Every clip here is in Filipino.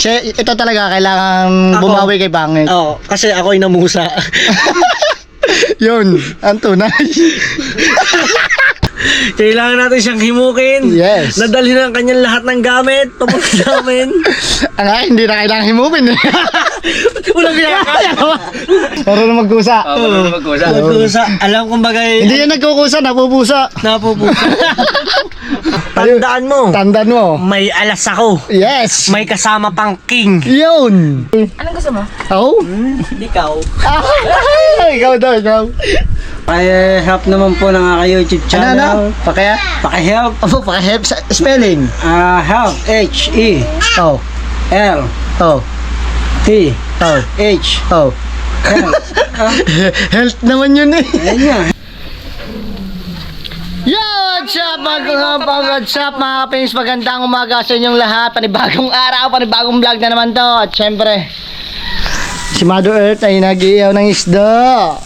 ito talaga kailangan Ako? bumawi kay Pangit. Oo, kasi ako'y namusa. Yun, ang tunay. Kailangan natin siyang himukin. Yes. Nadalhin ang kanyang lahat ng gamit. Papunta sa amin. Ang hindi na kailangan himupin. Walang ginagawa. Marunong magkusa. Magkusa. Alam kong bagay. Hindi yan nagkukusa, napupusa. Napupusa. Tandaan mo. Tandaan mo. May alas ako. Yes. May kasama pang king. Yun. Anong gusto mo? Oh? Ikaw. Ikaw daw, ikaw. Paki-help naman po ng aking YouTube channel. Ano? Pakaya? Paki-help. Opo, paki-help sa spelling. Help. H-E-L-T. Oh. Oh. Oh. H. Oh. Help. Health naman yun eh. Ayan nga. Yo, what's up mga kapins? Magandang umaga sa inyong lahat. Panibagong araw, panibagong vlog na naman to. At syempre, si Mother Earth ay nag-iiyaw ng isda.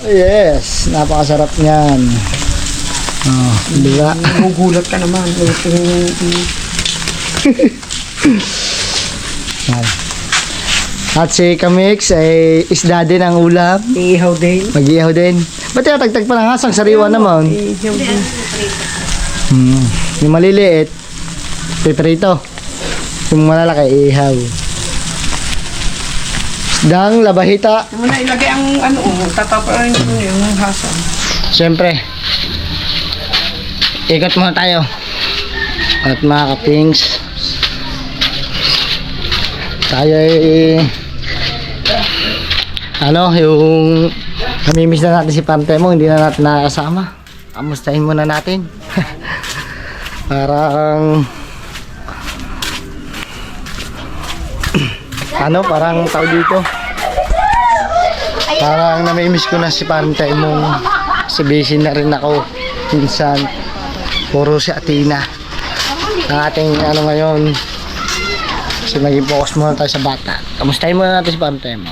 Yes, napakasarap niyan. Oh, di ba? Magugulat ka naman. Yan. At si Kamix ay isda din ang ulam. Iihaw din. Mag-iiyaw din. Ba't tinatagtag pa ng hasang sariwa naman? Iihaw din. Yung maliliit, piprito. Yung malalaki, ihaw. Isdang labahita. Mo na ilagay ang tataparin ko yung hasang. Siyempre, ikot muna tayo. At mga kapings, tayo ay yung namimiss na natin si Pantemo, hindi na natin nakakasama. Kamustahin muna natin. Parang parang tao dito. Parang namimiss ko na si Pantemo. Si busy na rin ako. Minsan puro si Athena ang ating ngayon. Kasi maging focus muna tayo sa bata. Kamustahin muna natin si Pantemo.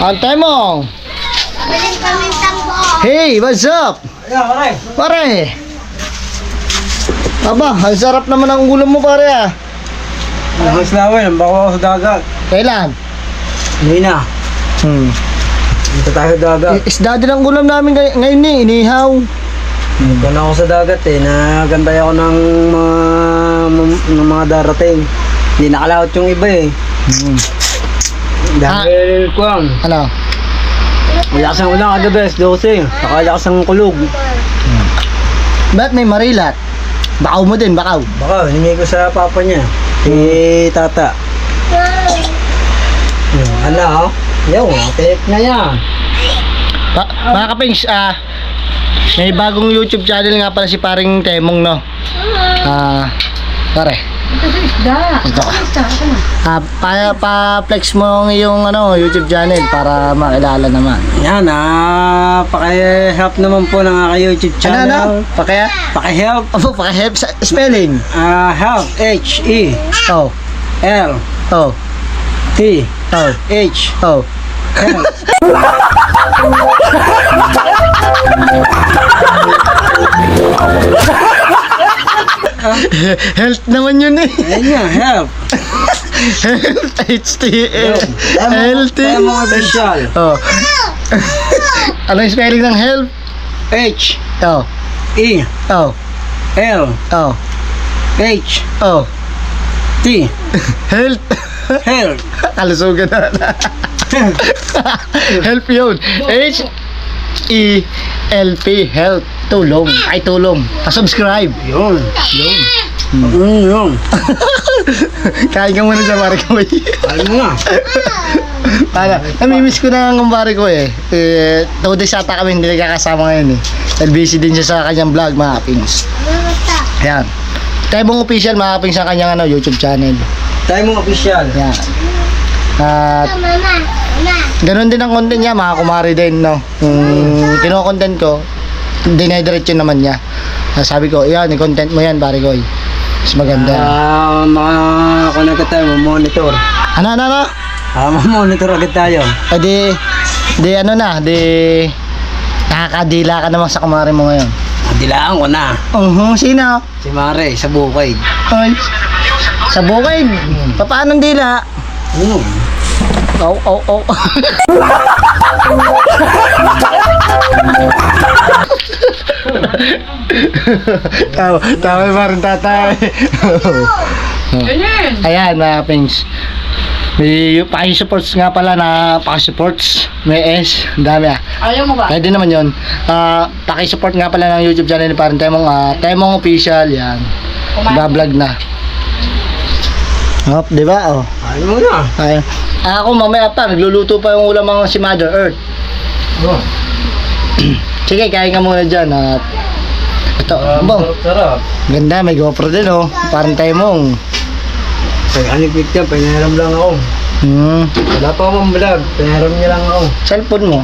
Pantemo! Hey, what's up? Pare! Aba, ang sarap naman ang ulam mo pare ah. Ang slawin, ang bako ako sa dagat. Kailan? Hindi na. Dito tayo sa dagat. Isda din ang ulam namin ngayon eh, inihaw. Doon ako sa dagat nagantay ako ng mga darating. Hindi nakalawat yung iba eh. Dahil kuwang. Ano? Malakas ang ulang kagabi, 12. Nakalakas ang kulog. Ba't may marilat? Bakaw mo din, bakaw. Baka, hiningi ko sa papa niya. Si tata. Ano? Yung, take na yan. Mga kapings, may bagong YouTube channel nga pala si paring Temong, no? Pare. Ito ka. Pa-flex mo ang iyong YouTube channel para makilala naman. Yan, paki-help naman po ng aking YouTube channel. Pakaya? Paki-help. Opo, paki-help sa spelling. Help. H-E-L-T. Oh. Oh. H. Oh. Help. Health naman yun eh. Ayan nga, help. H-T-L-T. Tayo mga official. Oh. Ano yung spelling ng health? H. Oh. E. Oh. L. Oh. H. Oh. T. Health. Help. Kalusugan na. Help yun. H-E-L-P. Health. Tulong. Ay, tulong. Pa-subscribe. Yun. Yun. Yun. Kain ka muna sa pare ko eh. Alam mo nga. Namimiss ko na ang kumpare ko eh. 2 days ata kami hindi nagkakasama ngayon eh. Dahil busy din siya sa kanyang vlog mga kapings. Ayan. Temong official mga kapings sa kanyang YouTube channel. Tayo mga official. Ayan. At ganun din ang content niya mga kumari din no. Yung kino-content ko dinediretso naman niya. Sabi ko, yan, i-content mo yan pare ko eh. Mas maganda. Mga kunagad tayo, monitor. Ano? Monitor agad tayo. Di nakakadila ka naman sa kumari mo ngayon. Dilaan ko na. Sino? Si Mare, sa bukid. Ay. Sa bukid. Paano ang dila? Oh. Tama ba rin tatay? Ayan mga pings. May paki-supports nga pala na paki-supports. May S. Ang dami ah. Ayaw mo ba? Pwede naman yun. Paki-support nga pala ng YouTube channel ni parang Temong Official. Yan. Bablog na. Hop, di ba? Oh. Ayun mo na. Ay. Ako mamaya pa, nagluluto pa yung ulam mga si Mother Earth. Sige, kain ka muna dyan. At ito, Sarap. ganda, may GoPro din oh. Parang Temong. Pag-anipit ka, pinahiram lang ako. Wala pa akong vlog, pinahiram niya lang ako. Cellphone mo.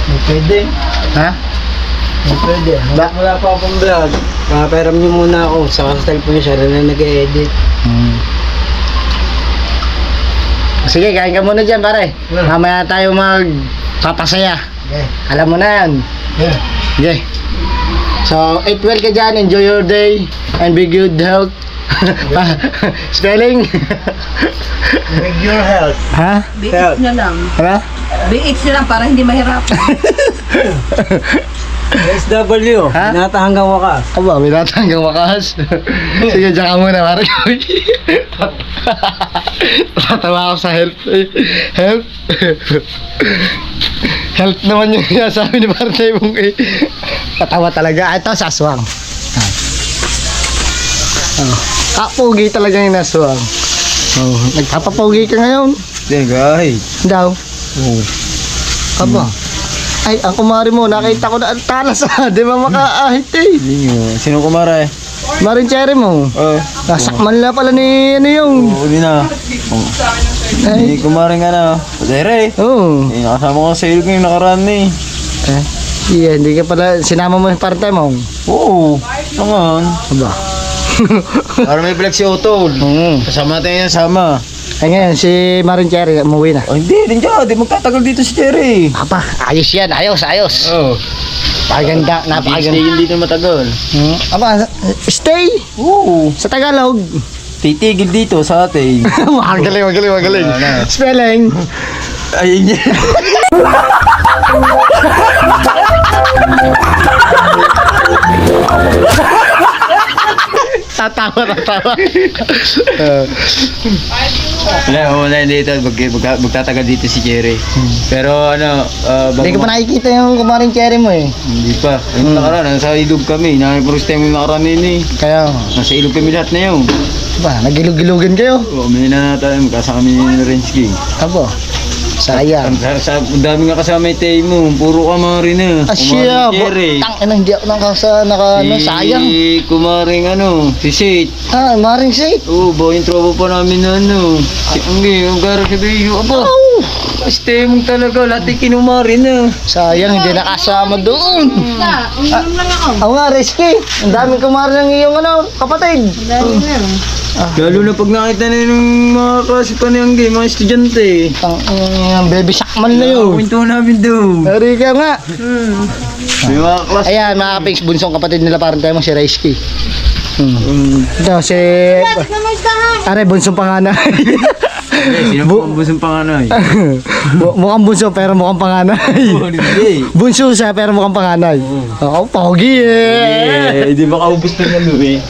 Hindi pwede. Ha? Hindi pwede. Wala pa akong vlog. Pinahiram niyo muna ako. Sa cellphone niya siya rin na nag-edit. Sige, kain ka muna dyan pare. Mamaya tayo magpapasaya. Okay. Alam mo na yan. Okay. So, eat well ka dyan. Enjoy your day. And be good health. Spelling? With your health. Ha? BH na lang. Ano? BH na lang para hindi mahirap. SW, Ha? nata hanggang wakas. Aba, may natanggang wakas. Sige, dyan ka muna, pare. Tatawa ako sa health. Health? Health naman yung sinasabi ni Partay mong katawa talaga. Ito, saswang. Kapogi talaga yung naswang. Nagpapapogi ka ngayon. Hindi, guys. Daw. Aba. Ay, ang kumari mo, nakita ko na ang talas di ba makaahit eh. Hindi nyo. Sino kumara eh? Marin cherry mo. Nasakman na pala ni ano yung. Hindi na. Ay, Kumarin ka na. Padere. oo. Nakasama ko sa ilog yung nakaraan eh. Yeah, hindi ka pala, sinama mo yung parte mo. Oo. Tangan. Aba. Para may vlog si Otol. Kasama natin yan sama. Ay ngayon, si Marin Cherry, umuwi na. Oh, hindi, din dyan. Di magtatagal dito si Cherry. Papa, ayos yan, ayos. Oo. Paganda, napakaganda. Hindi dito matagal. Aba, stay Oo. sa Tagalog. Titigil dito sa atin. Magaling. Wala na. Spelling. Ayun yan. Tatawa. Wala dito. Magtatagal dito si Cherry. Pero ano, Hindi ko pa nakikita yung kumaring cherry mo eh. Hindi pa. Yung nakaraan, nasa ilog kami. First time yung nakaraan yun eh. Kaya, Nasa ilog kami lahat na yun. ba, nagilog-gilogan kayo. Oo, may na tayo. Magkasama kami ni Range King. Abo, sayang. Ang dami nga kasama yung tayo mo. Puro kamari na. Asya, Cherry. tang ina, hindi ako sayang. Kumaring ano, si Seth. Maring say. Oo, yung tropa pa namin na ano. Si Anggi, yung gara si Beyo. Aba, stay mo talaga. Lahat ay kinumari na. Sayang, hindi nakasama doon. Uminom lang ako. Ako nga, risky. Ang daming kumaring ng iyong kapatid. Dahil na. Lalo na pag nakita na yung mga klase pa ni Anggi, mga estudyante. Ang baby sakman na yun. Kwento namin doon. Dari ka nga. May mga klase. Ayan, mga kapings, bunsong kapatid nila parang tayo mo si Risky. Ito, si... Are, bunsong panganay. Sino po ang busong panganay? Mukhang bunso pero mukhang panganay. Hindi. Bunso siya pero mukhang panganay. Oo, pogi eh. Di ba kaubos na nga eh.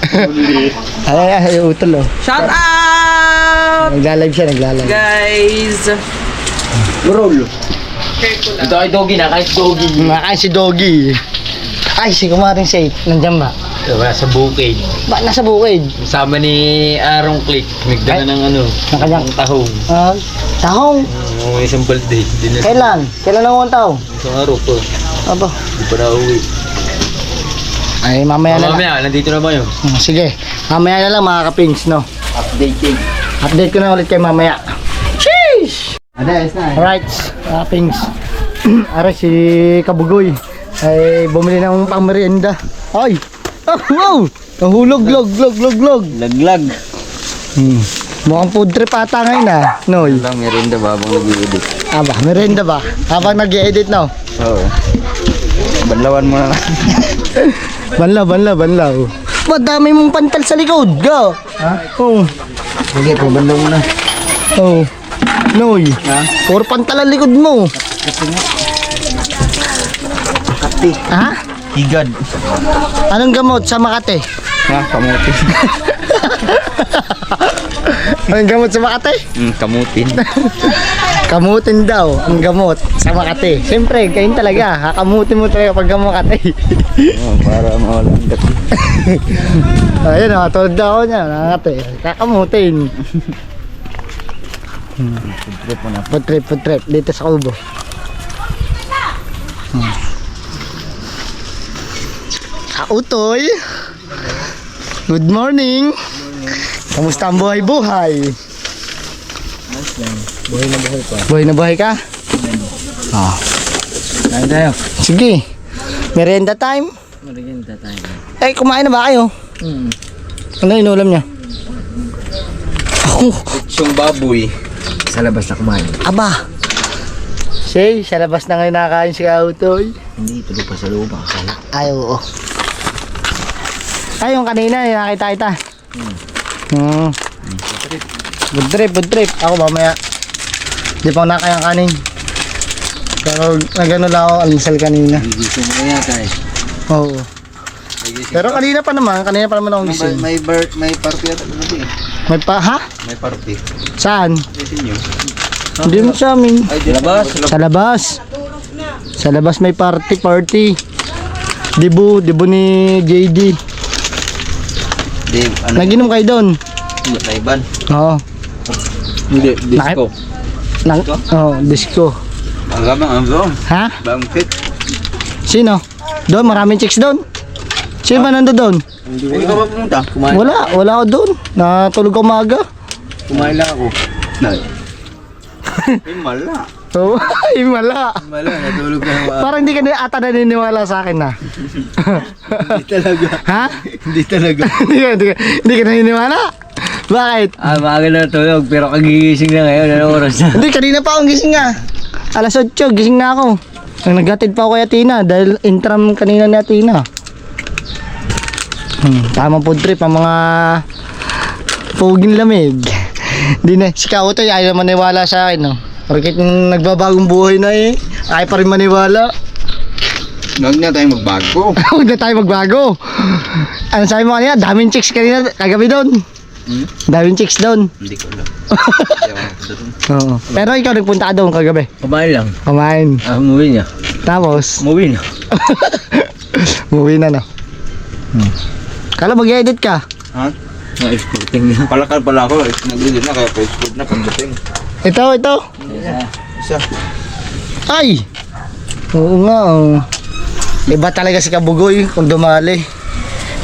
Ay, utol oh. Shout out! Nagla-live siya, nagla-live. Guys! Roll. Ito kay Doggy na, kahit Doggy. Makain si Doggy. Ay, si kumaring Safe, nandiyan ba? Wala sa bukid. Ba, nasa bukid? Kasama ni Aaron Click. Nagdala ng ano, Ng kanyang ng tahong. tahong. Isang balde. Kailan? Kailan ang taon? Isang araw po. Aba. Hindi pa na uwi. Ay, mamaya na lang. Mamaya, nandito na ba yun? Sige, mamaya na lang mga kapings, no? Updating. Update ko na ulit kayo mamaya. Sheesh! Alright, mga kapings. Ara si Kabugoy ay bumili ng pangmerienda. Ay! Oh, wow! Nahulog, log. Laglag. Mukhang food trip ata ngayon ah, Noy. Lang merinda ba habang nag-i-edit? Aba, merienda ba? Habang nag-i-edit no? Oo. Banlawan mo na. Banlaw. Ba't dami mong pantal sa likod? Go! Ha? Oo. Sige, pabandang mo na. Oo. Noy. Ha? Puro pantalan likod mo. Kati. Ha? Higad. Anong gamot sa Makati? Ha? Kamutin. Anong gamot sa Makati? Kamutin. Kamutin daw ang gamot sa Makati. Siyempre, kayo talaga. Hakamutin mo talaga pag Makati. Para mawala ang dati. Ayun, tulad daw ako niya. Nakakati. Kakamutin. Food trip. Dito sa Kubo. Kautoy. Good morning. Kamusta ang buhay-buhay? Buhay na buhay ka? Kain tayo. Sige. Merienda time? Merienda tayo. Eh, kumain na ba kayo? Ano inulam niya? Ako. Yung baboy. Sa labas na kumain. Aba. Say, sa labas na ngayon nakakain si Kautoy. Hindi, tulog pa sa loob. Ay, oo. Ay, yung kanina, yung nakita kita. Good trip. Ako mamaya. Di pa ako nakayang kanin. Pero nagano lang ako alisal kanina. Gusto mo kaya tayo. Oo. Pero kanina pa naman ako gising. May party at ano May pa, ha? May party. Saan? Sa inyo. Hindi mo sa amin. Ay, di labas. Sa labas. Sa labas may party. Dibu ni JD. Di, ano? Naginom kayo doon? Laiban. Oo. Hindi, disco. Disco. Ang doon. Ha? Bangkit. Sino? Doon, maraming chicks doon. Sino ba nando doon? Hindi ka ba pumunta? Kumain. Wala ako doon. Natulog ako umaga. Kumain lang ako. Mala. Oo, ay mala. Mala, natulog ka na. Parang hindi ka na ata naniniwala sa akin na. Hindi talaga. Ha? Hindi talaga. Hindi ka naniniwala? Bakit? Maaga na natulog, pero kagigising na ngayon. Anong oras na? Hindi, kanina pa akong gising nga. Alas 8, gising na ako. Naghatid pa ako kay Athena dahil intram kanina ni Athena. Tamang food trip ang mga puging lamig. Di na, si Kautoy ayaw maniwala sa akin, no? Bakit nagbabagong buhay na eh. Ayaw pa rin maniwala. Huwag na tayong magbago. Huwag na tayo magbago. Ano sabi mo kanina? Daming chicks kanina, kagabi doon. Daming chicks doon. Hindi ko alam. Oo. Pero ikaw nagpunta ka doon kagabi. Kumain lang. Kumain. Umuwi niya. Tapos, Umuwi na. umuwi na, no? Kala mag-edit ka. Ha? Na-escorting na. Palakal pala ako. Nag-edit na kaya pa-escort na pagdating. Ito. Isa. Ay! Oo nga, oh. Iba talaga si Kabugoy kung dumali.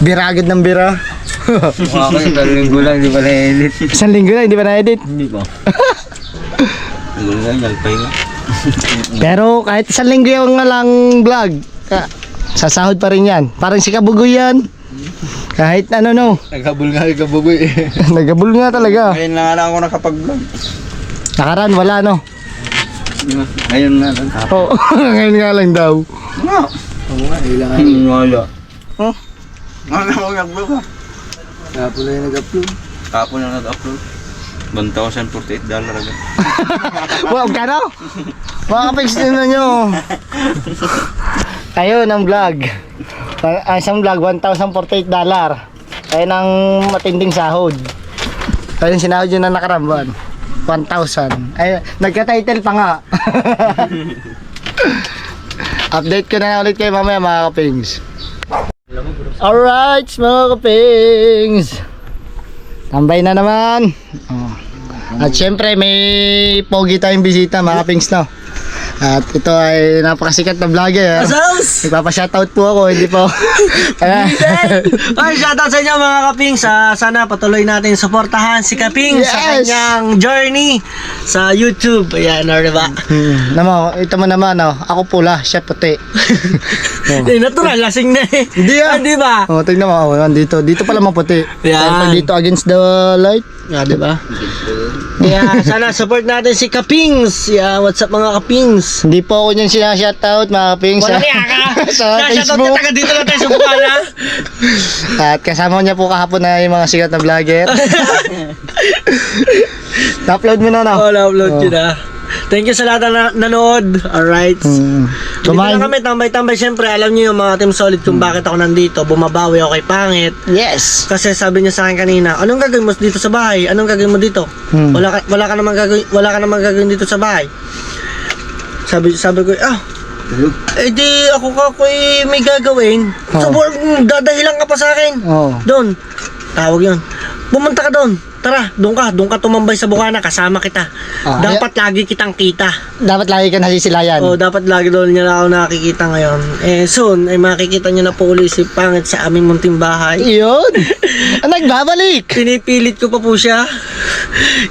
Biragad ng bira. Mukha ko yung 1 linggo lang, hindi pa na-edit. Isang linggo na, hindi ba na-edit? Hindi pa. Hindi nga, nagpay nga. Pero kahit isang linggo yung nga lang vlog, sasahod pa rin yan. Parang si Kabugoy yan. Kahit ano no. Naghabol nga yung kabugoy eh. Nagabul nga talaga. Ngayon na nga lang ako nakapag-vlog. Nakaraan, wala no. Ngayon na lang. Oo, ngayon nga lang daw. Nga. Oo nga, ilangan. Wala. Huh? Nga na ako nag-vlog ha. Kapon na yung nag-upload. Kapon na nag-upload. $1,048 agad. Wow, kano? Mga kapix na nyo. Kayo ng vlog. Isang vlog, $1,048. Kaya ng matinding sahod. Kaya yung sinahod yun na nakaramban. 1,000. Ay, nagka-title pa nga. Update ko na ulit kayo mamaya mga kapings. Alright mga kapings. Tambay na naman. At syempre may pogi tayong bisita mga kapings no. At ito ay napakasikat na vlogger. Asos! Nagpapa-shoutout po ako, hindi po. Ay, shoutout sa inyo mga kaping. Sana patuloy natin suportahan si Kaping sa Yes! kanyang journey sa YouTube. Ayan, or diba? Namo, ito mo naman oh. Ako pula, siya puti. Natural, lasing na eh. Hindi ah. Di ba? Oh, tingnan mo, oh, dito pala maputi. Yan. Pero pag dito against the light, Yeah, di ba? Kaya sana support natin si Kapings. Yeah, what's up mga Kapings? Hindi po ako niyan sinashoutout mga kapings. Walang iya ka. Sa Shoutout Facebook. ka taga dito lang tayo sa Bukana. At kasama niya po kahapon na yung mga sikat na vlogger. Na-upload mo na na. Oh, na-upload yun na. Thank you sa lahat na nanood. Alright. Dito Kumain. lang kami, tambay-tambay. Siyempre, alam niyo yung mga Team Solid kung bakit ako nandito. Bumabawi ako kay Pangit. Yes. Kasi sabi niya sa akin kanina, anong gagawin mo dito sa bahay? Anong gagawin mo dito? Wala ka namang gagawin dito sa bahay. Sabi ko, di ako may gagawin. So, dadahilan ka pa sa akin. Oh. Doon. Tawag yun. Pumunta ka doon. Tara, doon ka tumambay sa Bukana, kasama kita. Dapat lagi kitang kita. Dapat lagi ka nasisilayan. Oh, dapat lagi doon niya na ako nakikita ngayon. Soon ay makikita niyo na po ulit si Pangit sa aming munting bahay. Yun. Nagbabalik. Pinipilit ko pa po siya.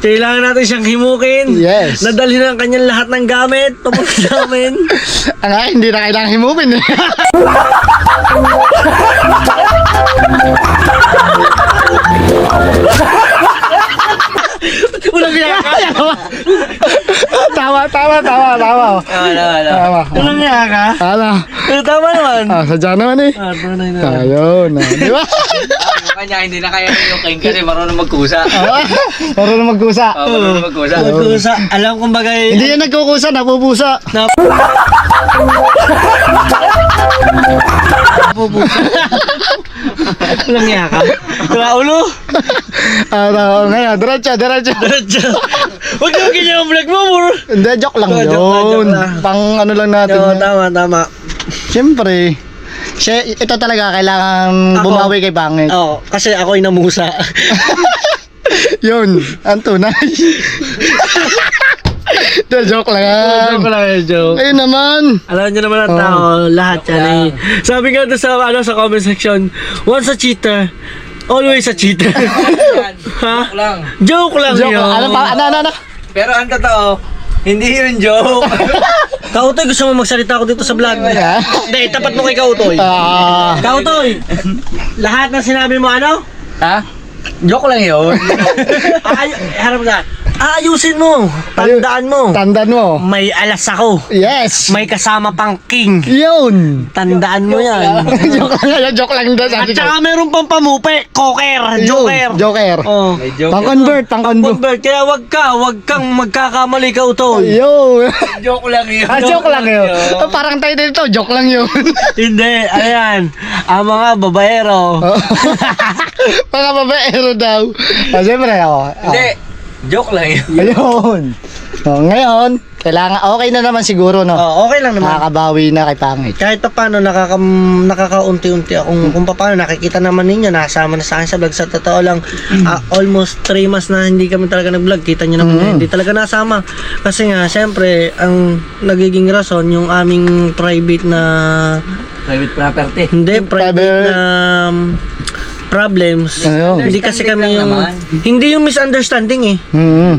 Kailangan natin siyang himukin. Yes. Nadali na ang kanyang lahat ng gamit papunta namin. Ang akin, hindi na kailangan himupin eh. Walang niya ka. Tama. Wala. Walang niya ka. Tama naman. Sadya naman eh. Tunay na. Ayun. Di ba? Kanya hindi na kaya yung king kasi marunong magkusa. Marunong magkusa. Marunong magkusa. Magkusa. Alam kong bagay. Hindi yan nagkukusa, napupusa. Walang niya ka. Kaya ulo. Ngayon, diretso. Huwag yung ganyan ang vlog mo, bro. Hindi, joke lang Joke yun. lang. Pang ano lang natin. Oo, yan. tama. Siyempre, ito talaga kailangan Ako? bumawi kay Pangit. Oo, kasi ako'y namusa. Yun, ang tunay. Joke lang yan. Joke lang yung joke. Ayun naman. Alam niyo naman ang tao, lahat yan eh. Sabi nga doon sa comment section, once a cheater, always a cheater. Ha? Joke lang. Joke lang Joke yun. lang. Ano? Pero ang totoo, hindi yun joke. Kautoy, gusto mo magsalita ako dito sa vlog? Hindi, tapat mo kay Kautoy. Kautoy, lahat na sinabi mo ano? Ha? Joke lang yun. Harap ka. Aayusin mo. Tandaan mo. May alas ako. Yes. May kasama pang king. Yun. Tandaan mo yan. Joke lang daw. At saka meron pang pamupe, cocker, joker. Joker. Oh. May joke. Pang-convert. Convert, kaya wag kang magkakamali ka utoy. Yo. Joke lang yun. Joke lang yun. Parang tayo dito, joke lang yun. Hindi, ayan. Ang mga babaero. Mga babaero daw. Siyempre, Hindi. Joke lang yun. Ayun. Ngayon, kailangan, okay na naman siguro, no? Okay lang naman. Nakakabawi na kay Pangit. Kahit pa paano, nakakaunti-unti akong kung paano nakikita naman ninyo, nasama na sa akin sa vlog. Sa totoo lang, almost 3 months na hindi kami talaga nag-vlog. Kita nyo naman, hindi talaga nasama. Kasi nga, syempre, ang nagiging rason, yung aming private na... Private property. Hindi, private na... problems. Ayun. Hindi kasi kami yung... naman. Hindi yung misunderstanding eh.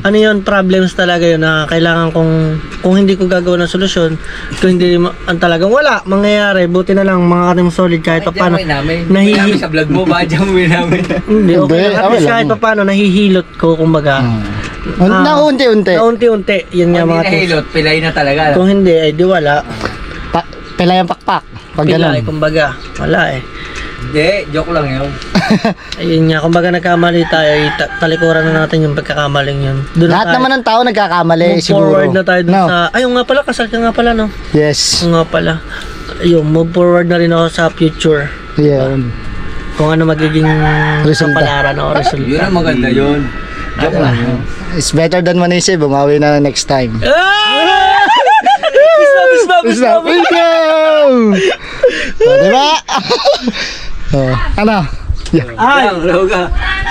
Ano yun, problems talaga yun na kailangan kung hindi ko gagawa ng solusyon, kung hindi ang talagang wala, mangyayari, buti na lang mga katim solid kahit pa paano. Nahihi sa vlog mo, ba dyan mo namin? Hindi, okay lang. At okay least lang. kahit pa paano, nahihilot ko, kumbaga. Naunti-unti. Naunti-unti, yun nga Kung mga hindi tips. nahilot, pilay na talaga. Kung hindi, ay di wala. Pilay ang pakpak. Pag Pilay, ganun. kumbaga, wala eh. Hindi, joke lang yun. Ayun nga, kumbaga nagkamali tayo, talikuran na natin yung pagkakamaling yun. Doon na Lahat tayo. naman ng tao nagkakamali, Move siguro. forward na tayo dun No. sa... Ayun nga pala, kasal ka nga pala, no? Yes. Oo nga pala. Ayun, move forward na rin ako sa future. Yun. Kung ano magiging Resulta. kapalaran o resulta. Yun ang maganda yun. Joke lang yun. It's better than manisip. Bumawi na next time. Ah! Stop! Diba? Ano? Yeah. Ay!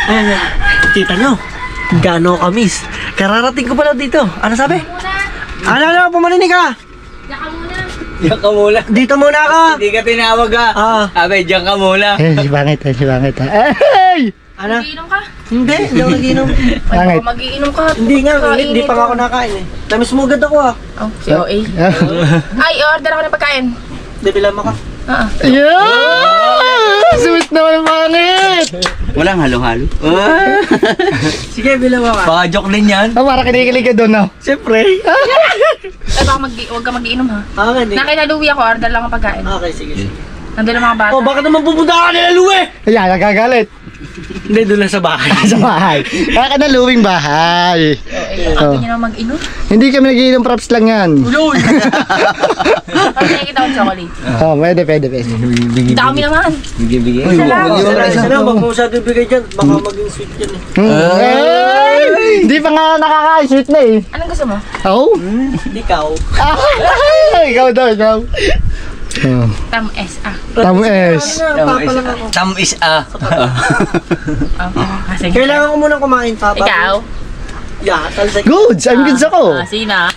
Ayan, kita nyo, gano kamis. Kararating ko pala dito. Ano sabi? Ano, pumalinig ka? Diyan ka muna. Dito muna ako. Hindi ka tinawag Ah. Abay, diyan ka muna. Si Bangit. Hey! Ano? Magiinom ka? Hindi ako nagiinom. Ay, Bangit. baka magiinom ka. Hindi nga, Kainin hindi pa ito. ako nakain eh. Tamis mo agad ako ah. Oh, si OA. Ay, order ako ng pagkain. Bibilan mo ka. Ah. Yeah! Sweet naman, pangit! Walang halo-halo. Sige, bilang ka. Baka joke din yan. Oh, para kinikilig ka doon, no? Siyempre. Ay, baka huwag ka mag-iinom ha. Okay, di. Nakinaluwi ako, order lang ang pagkain. Okay, sige. Nandun ang mga bata. Oh, bakit naman pupunta ka nila, Luwe? Ayan, nagagalit. Hindi, doon lang sa bahay. Sa bahay. Kaya ka na luwing bahay. Ayaw nyo naman mag-inom. Hindi kami nagiinom, props lang yan. Ulol! Kasi nakikita ko ng chocolate. Oh, pwede. Dami naman. Bigay-bigay. Isa lang. Isa lang, wag mo masyado ibigay dyan. Baka maging sweet yan eh. Ay! Hindi pa nga nakaka-sweet na eh. Anong gusto mo? Oh? Hindi ka. Ikaw daw, ikaw. Oh. Tam S. Tamo S. Tam is a. Sige. Kailangan ko munang kumain, Papa. Ikaw? Yeah, talsik. Goods, I'm goods ako. Sina?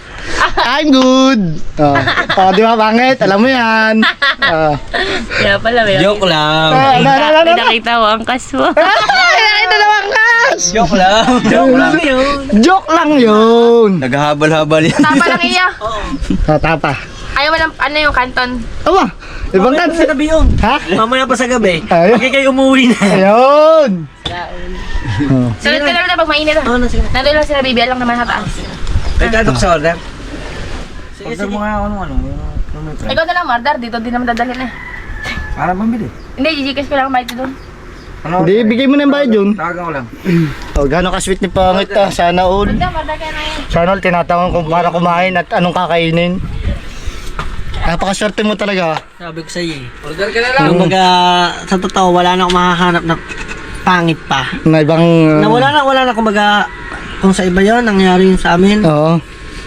I'm good. Oh, di ba pangit? Alam mo yan. Kaya pala, may Joke lang. may nakita ko ang kas mo. Ay, ito naman kas. Joke lang. Joke lang yun. Joke lang yun. Naghahabal-habal yan. Tama lang iya. Tapa. Ayaw mo ng, ano yung kanton? Aba, ibang Mamaya pa sa kan. gabi yun. Ha? Mamaya pa sa gabi. Ayun. Pagka kayo umuwi na. Ayun. Sunod ka na rin na pag mainit Oo na, sige. Nandun lang sila baby, alam naman sa taas. Nagkadok sa order. Sige, sige. Ikaw na lang, Mardar, dito din naman dadalhin eh. Para pambili. Hindi, Gcash ko lang ang bayad doon. Hindi, bigay mo na yung bayad yun. Tawagan ko lang. Oh, gano'n ka-sweet ni pangit Sana all. Mardar kaya na yun. Sana all, tinatangon kung para kumain at anong kakainin. Napakaswerte mo talaga. Sabi ko sa'yo eh. Order ka na lang. Kumbaga, sa totoo, wala na akong makahanap na pangit pa. Na ibang... Na wala na, kumbaga, kung sa iba yon nangyari yun sa amin. Oo.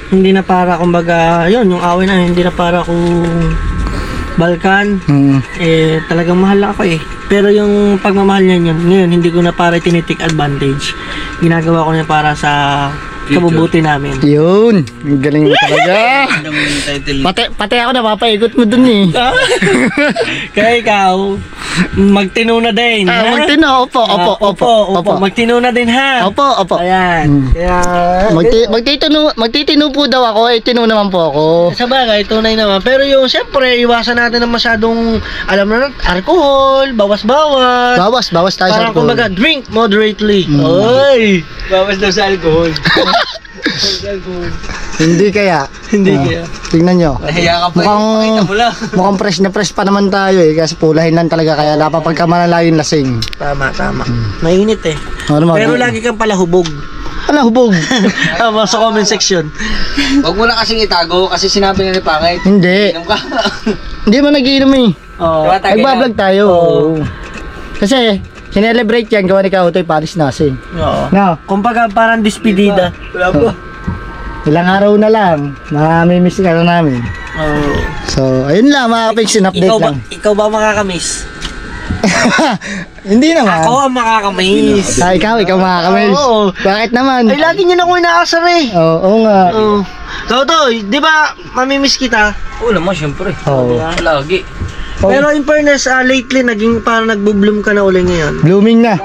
Hindi na para, kumbaga, yun, yung away na, hindi na para kung Balkan. Talagang mahal ako eh. Pero yung pagmamahal niya yun, ngayon, hindi ko na para tinitik advantage. Ginagawa ko na para sa kabubuti namin. Yun. Ang galing mo talaga. Anong title? Pati ako napapaikot mo dun eh. Kaya ikaw, magtino na din. ha? Magtino. Opo. Magtino na din ha. Opo. Ayan. Kaya, Magtitino po daw ako, tino naman po ako. sa bagay, tunay naman. Pero yung, syempre, iwasan natin ng masyadong, alam na, alcohol, bawas-bawas. Bawas tayo sa Parang kumbaga, drink moderately. Oy! Bawas daw sa alcohol. Hindi kaya. Hindi kaya. Tingnan nyo. Nahiya ka pa. Pakita mo lang. Mukhang fresh na fresh pa naman tayo eh. Kasi pulahin lang talaga kaya napapag ka manalagin lasing. Tama. Mainit eh. Ano Pero lagi kang pala hubog. Ano, hubog? Sa comment section. Huwag mo na kasing itago kasi sinabi na ni Pangit. Hindi. Inom ka. Hindi mo nagiinom eh. Oh. Diba, tagay Nagbablog tayo. Kasi, sinelebrate yan gawa ni Kautoy Paris Nasi. Oo. No, Kumbaga parang dispedida. Wala po. ilang araw na lang. Mamimiss ka na namin. Oh. So, ayun lang mga kapix, update lang. Ikaw ba makakamiss? Hindi naman. Ako ang makakamiss. Ikaw makakamiss. Oo. Bakit naman? Ay, lagi niyo na ako inaasar eh. Oo nga. Oo. Kautoy, di ba mamimiss kita? Oo naman, syempre. Oo. Lagi. Pero in fairness, lately, naging parang nagbo-bloom ka na uli ngayon. Blooming na.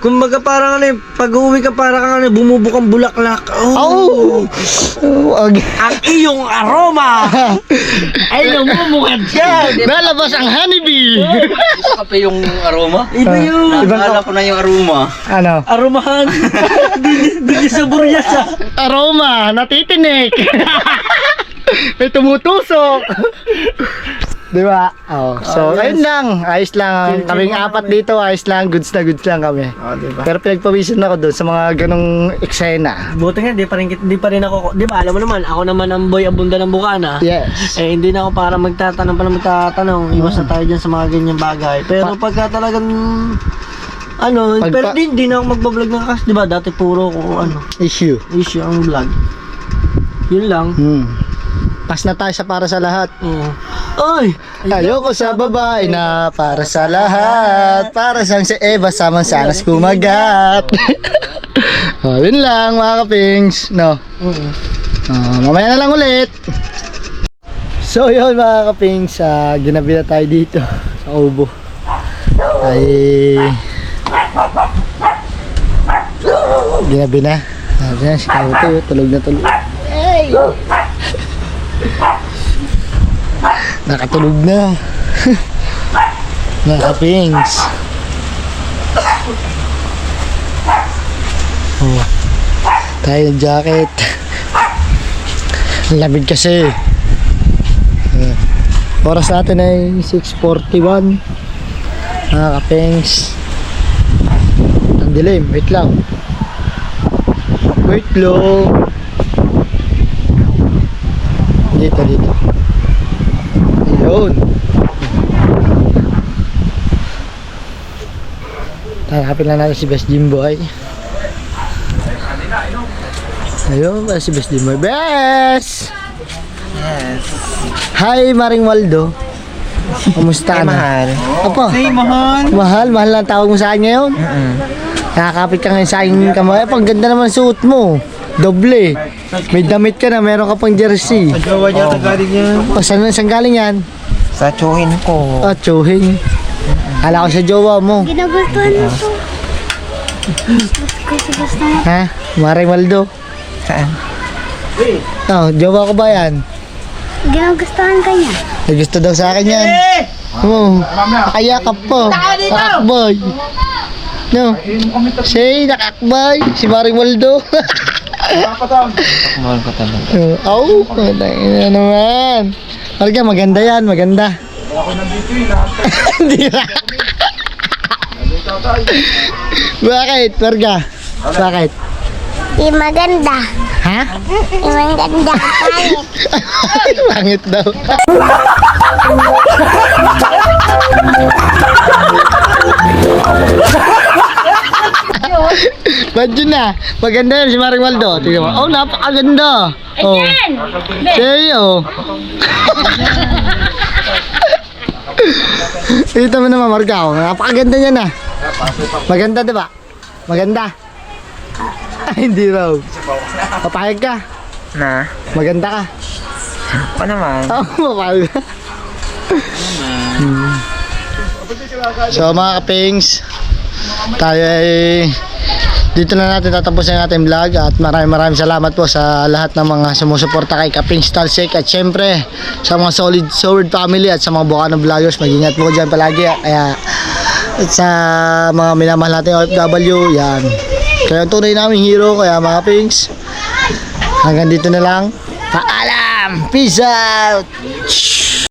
Kumbaga parang ano eh, pag-uwi ka parang ano, bumubukang bulaklak. Oh! Ang iyong aroma ay namumukad yan. Nalabas ang honeybee! Isa ka pa yung aroma? Iba yun. Nakakala ko na yung aroma. Ano? Aromahan. Dili sa buryas ah. Aroma, natitinik. May tumutusok. Di ba? Oh. So, ayun lang. Ayos lang. Kaming apat dito, ayos lang. Goods na goods lang kami. Diba? Pero pinagpawisan ako doon sa mga ganong eksena. Buti nga, di pa rin ako, di ba, alam mo naman, ako naman ang boy abunda ng Bukana. Yes. Hindi na ako para magtatanong. Iwas na tayo dyan sa mga ganyang bagay. Pero pagka talagang, pero di na ako magbablog ng kasi, di ba, dati puro ko, Issue. ang vlog. Yun lang. Pas na tayo sa para sa lahat. Ay! Ayoko sa babae na para sa lahat. Para sang si Eva samansanas kumagat. Yun lang mga kapings. No. Mamaya na lang ulit. So yun mga kapings, ginabi na tayo dito sa Ubo. Ginabi na. Ayan, si Kautoy, tulog na tulog. Hey! Nakatulog na. Nakapings. Oh. Tayo ng jacket. Ang lamig kasi. Oras natin ay 6:41. Nakapings. Ang dilim. Wait lang. Wait lang. Dito. Ayun. Hanapin lang natin si Best Jimboy. Ayun, si Best Jimboy. Best! Yes. Hi, Maring Waldo. Kamusta na? Mahal. Apa? Hey, mahal. Mahal lang tawag mo sa akin ngayon. Nakakapit ka ngayon sa aking kamay. Pang ganda naman suot mo. Doble. May damit ka na, meron ka pang jersey. Jowa niya galing yan. O, saan galing yan? Sa tsuhin ko. Ah, tsuhin. Kala ko sa jowa mo. Ginagustuhan mo to. Gusto mo. Ha? Maring Waldo. Saan? Oh, jowa ko ba yan? Ginagustuhan ka niya. May gusto daw sa akin yan. Oo. Nakayakap po. Nakakboy. No. Say, nakakboy. Si Maring Waldo. Mahal ko talaga. Oh, na naman. Marga, maganda yan. Maganda. Hindi na. Bakit, Marga? Bakit? Di maganda. Ha? Di maganda. Pangit. Pangit daw. Ba't yun na? Maganda yun si Maring Waldo. Tingnan mo. Oh, napakaganda. Oh. Sa'yo. Ito mo naman, Marga. Oh. Napakaganda niya na. Maganda, diba? Maganda. Ay, hindi raw. Papayag ka. Na? Maganda ka. Pa naman. Oo, papayag ka. So mga kapings, tayo ay dito na natin tatapusin ang ating vlog at maraming salamat po sa lahat ng mga sumusuporta kay Kapings Talsik at syempre sa mga solid Sword family at sa mga Bukano vloggers. Mag-ingat po dyan palagi kaya at sa mga minamahal natin OFW yan, kaya tunay namin hero. Kaya mga kapings, hanggang dito na lang, paalam, peace out.